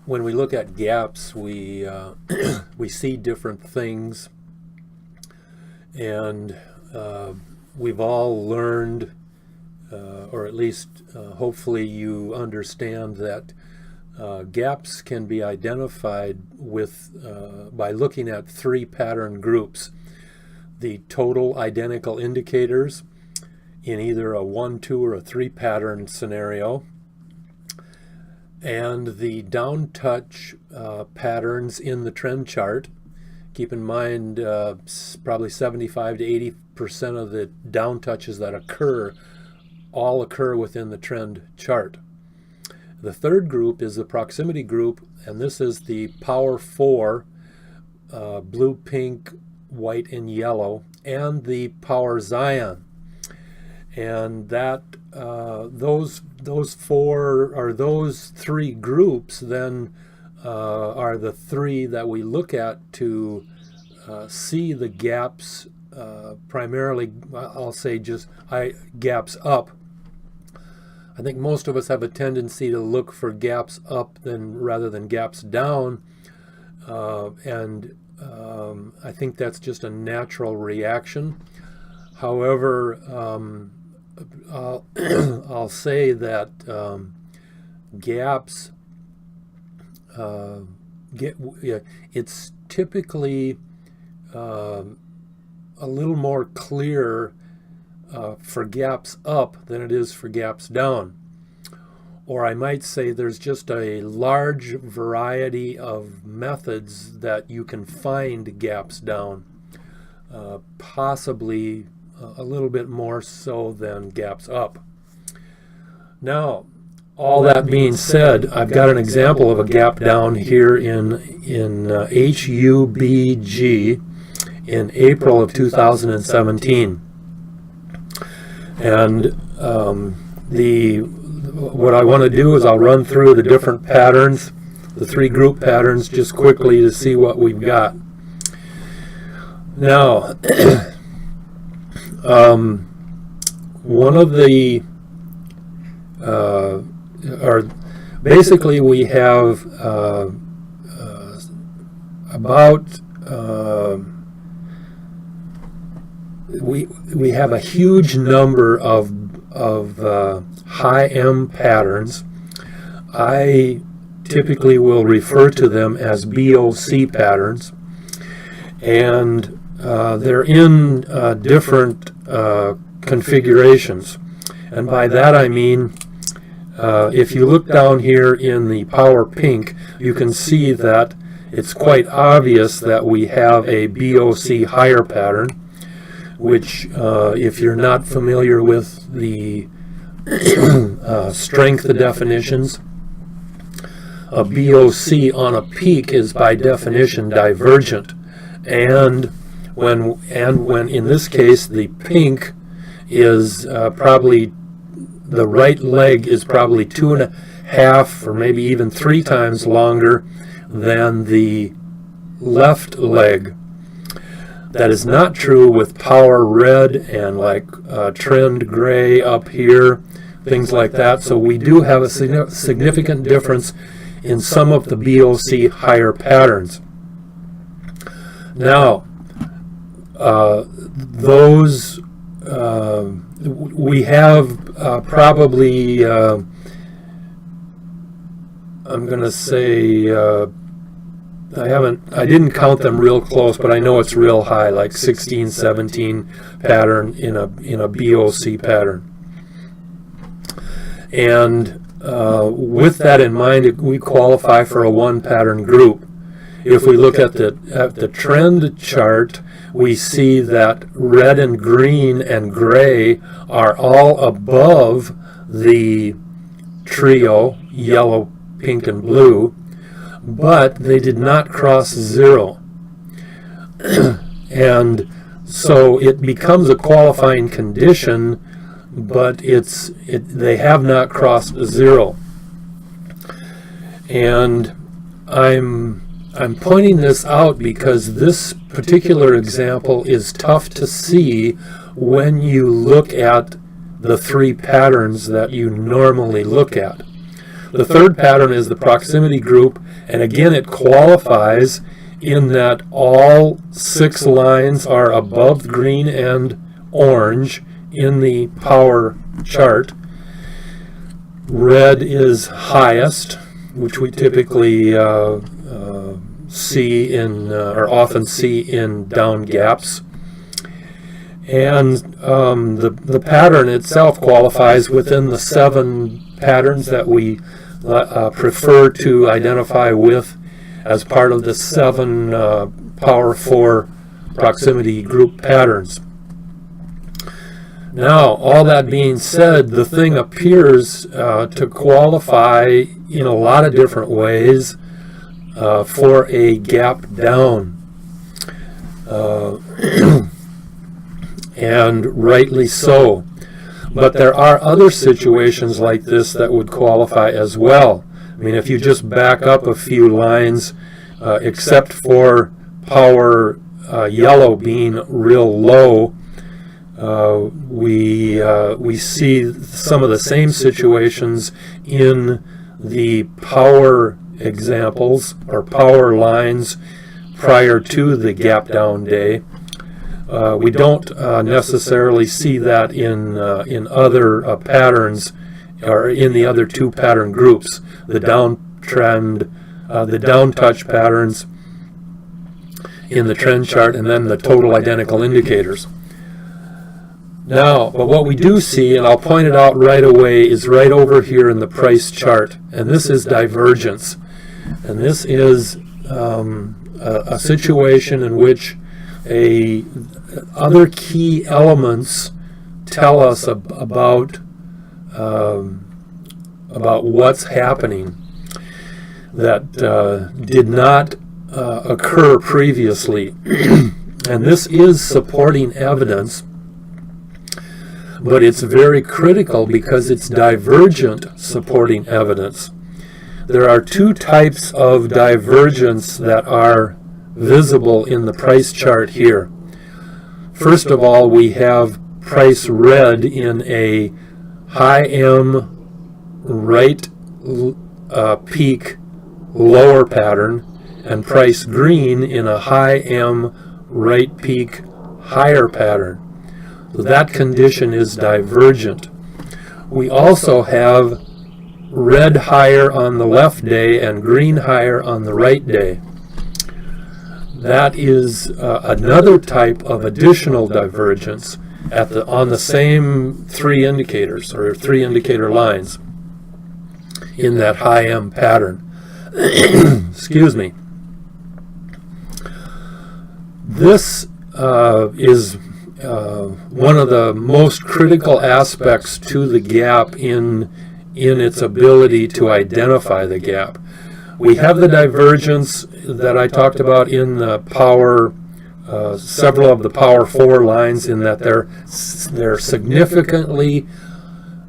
when we look at gaps, we we see different things, and we've all learned, or at least hopefully you understand that gaps can be identified with by looking at three pattern groups: the total identical indicators in either a 1, 2, or a 3 pattern scenario, and the down touch patterns in the trend chart. Keep in mind probably 75 to 80% of the down touches that all occur within the trend chart. The third group is the proximity group, and this is the Power 4, blue, pink, white, and yellow, and the Power Zion. And that those three groups then are the three that we look at to see the gaps, primarily, I'll say just gaps up. I think most of us have a tendency to look for gaps up rather than gaps down, and I think that's just a natural reaction. However, I'll say that gaps, it's typically a little more clear for gaps up than it is for gaps down. Or I might say there's just a large variety of methods that you can find gaps down, possibly a little bit more so than gaps up. Now, all that being said, I've got an example of a gap down here in HUBG in April of 2017. And what I want to do is I'll run through the different patterns, the three group patterns, just quickly to see what we've got. Now, one of the basically we have about we have a huge number of high M patterns. I typically will refer to them as BOC patterns, and they're in different configurations. And by that I mean, if you look down here in the Power Pink, you can see that it's quite obvious that we have a BOC higher pattern, which if you're not familiar with the strength definitions, a BOC on a peak is by definition divergent, and when in this case the pink is probably, the right leg is probably 2.5 or maybe even 3 times longer than the left leg. That is not true with Power Red and like Trend Gray up here, things like that. So we do have a significant difference in some of the BOC higher patterns. Now, those we have probably, I'm going to say, I didn't count them real close, but I know it's real high, like 16, 17 pattern in a BOC pattern. And with that in mind, we qualify for a 1 pattern group. If we look at the trend chart, we see that red and green and gray are all above the trio, yellow, pink, and blue, but they did not cross 0. And so it becomes a qualifying condition, but they have not crossed 0. And I'm pointing this out because this particular example is tough to see when you look at the 3 patterns that you normally look at. The third pattern is the proximity group, and again it qualifies in that all 6 lines are above green and orange in the power chart. Red is highest, which we typically see in, or often see in down gaps. And the pattern itself qualifies within the 7 patterns that we prefer to identify with as part of the 7 Power 4 proximity group patterns. Now, all that being said, the thing appears to qualify in a lot of different ways for a gap down. And rightly so. But there are other situations like this that would qualify as well. I mean, if you just back up a few lines, except for power yellow being real low, we see some of the same situations in the power examples or power lines prior to the gap down day. We don't necessarily see that in other patterns, or in the other 2 pattern groups, the downtrend, the down touch patterns in the trend chart, and then the total identical indicators. Now, but what we do see, and I'll point it out right away, is right over here in the price chart, and this is divergence. And this is a situation in which other key elements tell us about what's happening that did not occur previously. And this is supporting evidence, but it's very critical because it's divergent supporting evidence. There are 2 types of divergence that are visible in the price chart here. First of all, we have price red in a high M right peak lower pattern, and price green in a high M right peak higher pattern. So that condition is divergent. We also have red higher on the left day and green higher on the right day. That is another type of additional divergence on the same 3 indicators, or 3 indicator lines in that high M pattern. Excuse me. This is one of the most critical aspects to the gap in its ability to identify the gap. We have the divergence that I talked about in the power, several of the power 4 lines, in that they're significantly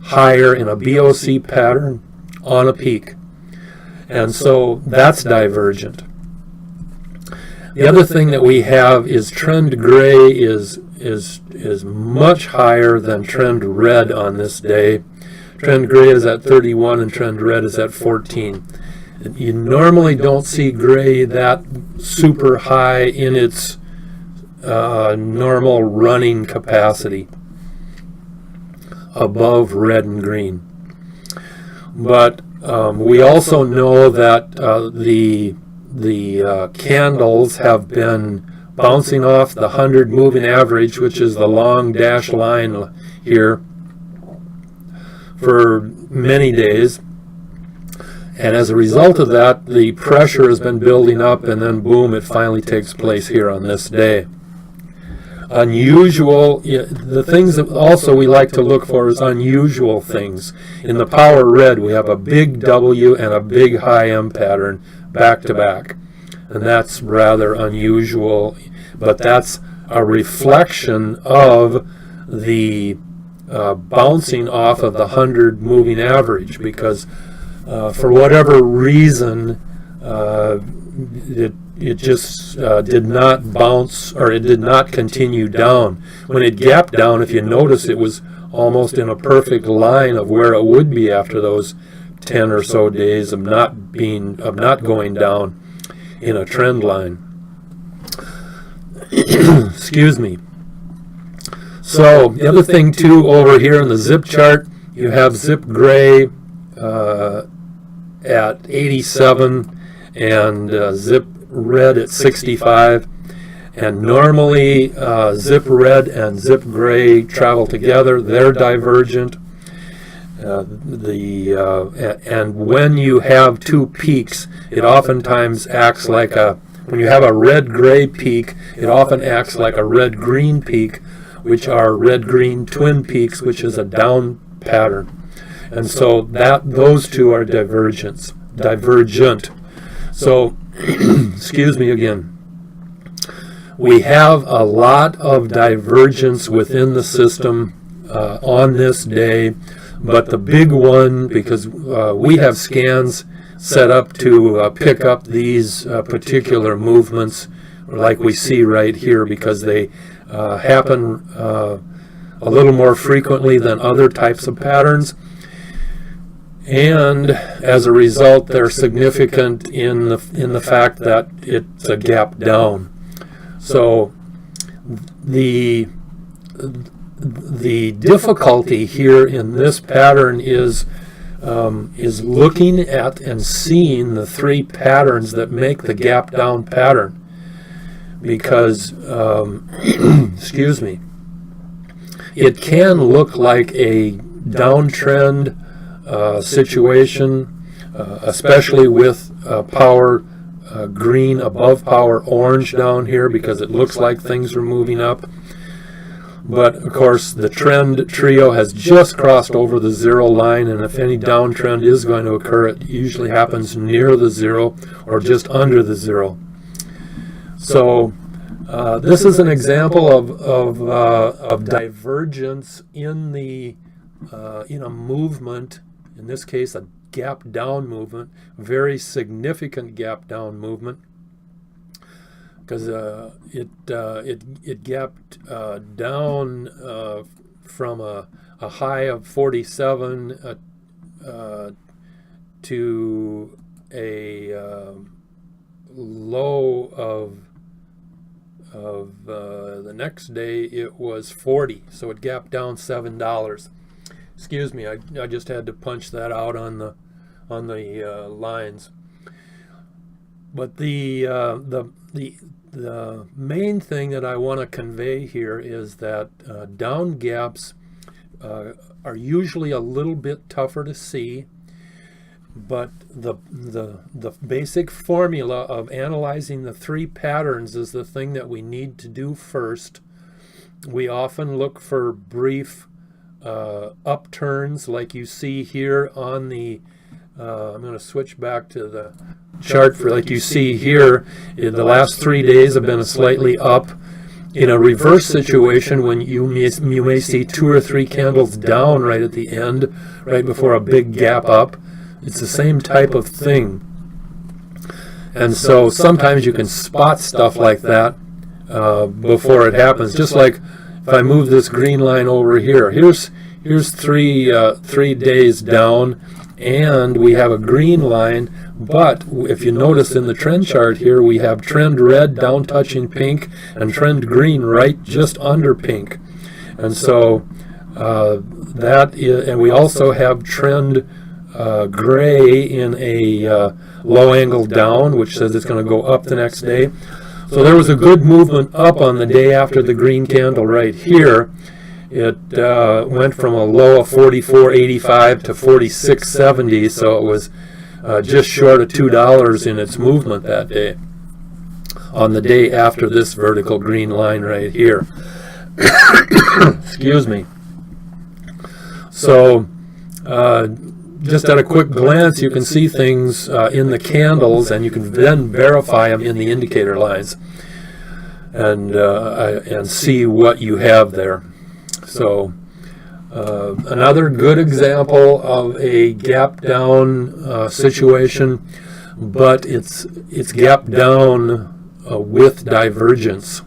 higher in a BOC pattern on a peak. And so that's divergent. The other thing that we have is trend gray is much higher than trend red on this day. Trend gray is at 31 and trend red is at 14. You normally don't see gray that super high in its normal running capacity above red and green. But we also know that the candles have been bouncing off the 100 moving average, which is the long dash line here, for many days. And as a result of that, the pressure has been building up, and then boom, it finally takes place here on this day. Unusual, the things that also we like to look for is unusual things. In the power red, we have a big W and a big high M pattern back to back. And that's rather unusual, but that's a reflection of the bouncing off of the 100 moving average, because for whatever reason, it just did not bounce, or it did not continue down. When it gapped down, if you notice, it was almost in a perfect line of where it would be after those 10 or so days of not going down in a trend line. Excuse me. So the other thing too, over here in the zip chart, you have zip gray at 87 and zip red at 65. And normally zip red and zip gray travel together. They're divergent. And when you have two peaks, it oftentimes acts like when you have a red-gray peak, it often acts like a red-green peak, which are red-green twin peaks, which is a down pattern. And so those two are divergent. So, excuse me again. We have a lot of divergence within the system on this day, but the big one, because we have scans set up to pick up these particular movements, like we see right here, because they happen a little more frequently than other types of patterns. And as a result, they're significant in the fact that it's a gap down. So the difficulty here in this pattern is looking at and seeing the three patterns that make the gap down pattern, because excuse me, it can look like a downtrend situation, especially with power green above power orange down here, because it looks like things are moving up. But of course the trend trio has just crossed over the zero line, and if any downtrend is going to occur, it usually happens near the zero or just under the zero. So this is an example of divergence in a movement, in this case a gap down movement, very significant gap down movement, because it gapped down from a high of 47 to a low of the next day. It was 40, so it gapped down $7. Excuse me, I just had to punch that out on the lines. But the main thing that I want to convey here is that down gaps are usually a little bit tougher to see, but the basic formula of analyzing the three patterns is the thing that we need to do first. We often look for brief upturns, like you see here on the I'm going to switch back to the chart. For like you see here, the last 3 days have been slightly up. In a reverse situation, when you may see 2 or 3 candles down right at the end, right before a big gap up, it's the same type of thing. And so sometimes you can spot stuff like that before it happens. Just like if I move this green line over here, here's 3 days down, and we have a green line, but if you notice in the trend chart here, we have trend red down touching pink and trend green right just under pink. And so and we also have trend gray in a low angle down, which says it's going to go up the next day. So there was a good movement up on the day after the green candle right here. It went from a low of 44.85 to 46.70, so it was just short of $2 in its movement that day, on the day after this vertical green line right here. Excuse me. So just at a quick glance, you can see things in the candles, and you can then verify them in the indicator lines and see what you have there. So another good example of a gap down situation, but it's gap down with divergence.